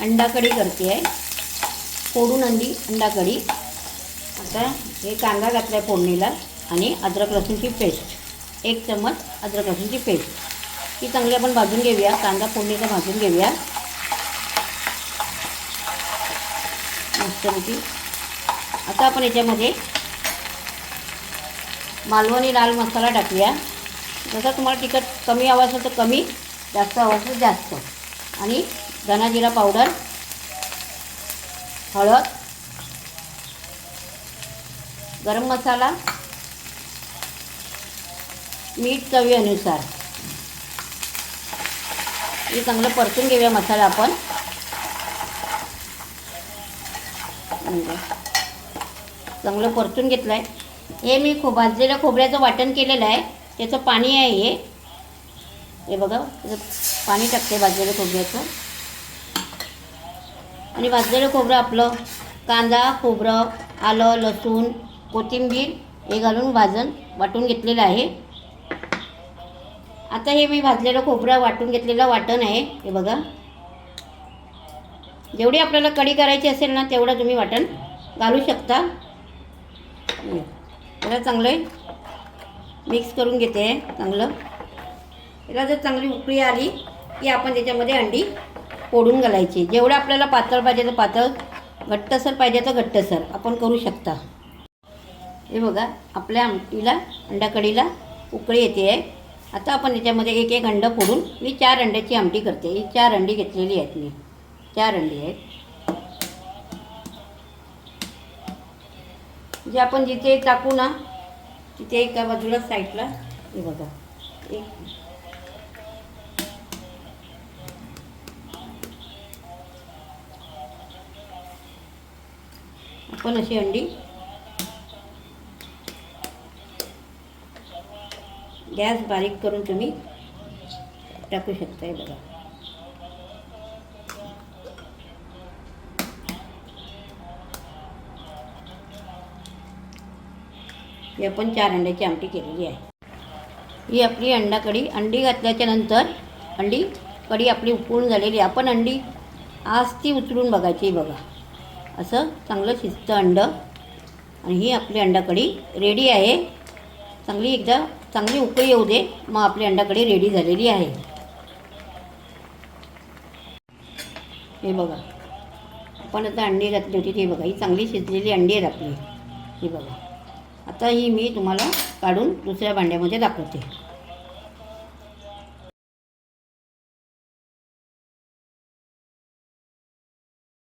अंडा कढी करते आहे, फोडून अंडा कढी. आता हे कांदा घातला आहे फोडणीला आणि अद्रक लसूणची पेस्ट, 1 चम्मच अद्रक लसूणची पेस्ट. ती चांगली आपण भाजून घेऊया. कांदा फोडणीचा भाजून घेऊया मस्तपैकी. आता आपण याच्यामध्ये मालवणी लाल मसाला टाकूया. जसं तुम्हाला तिखट कमी हवं असेल तर कमी, जास्त हवं असेल तर जास्त. आणि धना जिरा पावडर, हळद, गरम मसाला, मीठ चवीनुसार. हे चांगलं परतून घेऊया मसाला आपण. चांगलं परतून घेतलं आहे. हे मी भाजलेल्या खोबऱ्याचं वाटण केलेलं आहे, त्याचं पाणी आहे हे बघा. त्याचं पाणी टाकते भाजलेलं खोबऱ्याचं. आणि भाजलेलं खोबरं आपलं कांदा, खोबरं, आलं, लसूण, कोथिंबीर हे घालून वाटून घेतलेलं आहे. आता हे मी भाजलेलं खोबरं वाटून घेतलेलं वाटण आहे हे बघा. जेवढी आपल्याला कढी करायची असेल ना तेवढं तुम्ही वाटण घालू शकता. त्याला चांगलं मिक्स करून घेते आहे चांगलं. याला जर चांगली उकळी आली की आपण त्याच्यामध्ये अंडी फोडून घालायची. जेवढं आपल्याला पातळ पाहिजे तर पातळ, घट्टसर पाहिजे तर घट्टसर आपण करू शकता. हे बघा आपल्या आमटीला, अंडा कढीला उकळी येते आहे. आता आपण याच्यामध्ये एक एक अंडं फोडून, मी 4 अंड्याची आमटी करते. ही 4 अंडी घेतलेली आहेत मी, 4 अंडी आहेत. जे आपण जिथे टाकू ना तिथे एका बाजूला साईडला हे बघा आपण अशी अंडी गॅस बारीक करून तुम्ही टाकू शकता. हे बघा ही आपण 4 अंड्याची आमटी केलेली आहे. ही आपली अंडा कढी. अंडी घातल्याच्या नंतर अंडी कढी आपली उकळून झालेली. आपण अंडी आज ती उचलून बघायची. बघा असं चांगलं शिजतं अंडं. आणि ही आपली अंडा कढी रेडी आहे. एकदा चांगली उकळी येऊ दे, मग आपली अंडा कढी रेडी झालेली आहे. हे बघा आपण आता अंडी घातली होती ती बघा. ही चांगली शिजलेली अंडी आहेत आपली. ही बघा. आता ही मी तुम्हाला काढून दुसऱ्या भांड्यामध्ये दाखवते.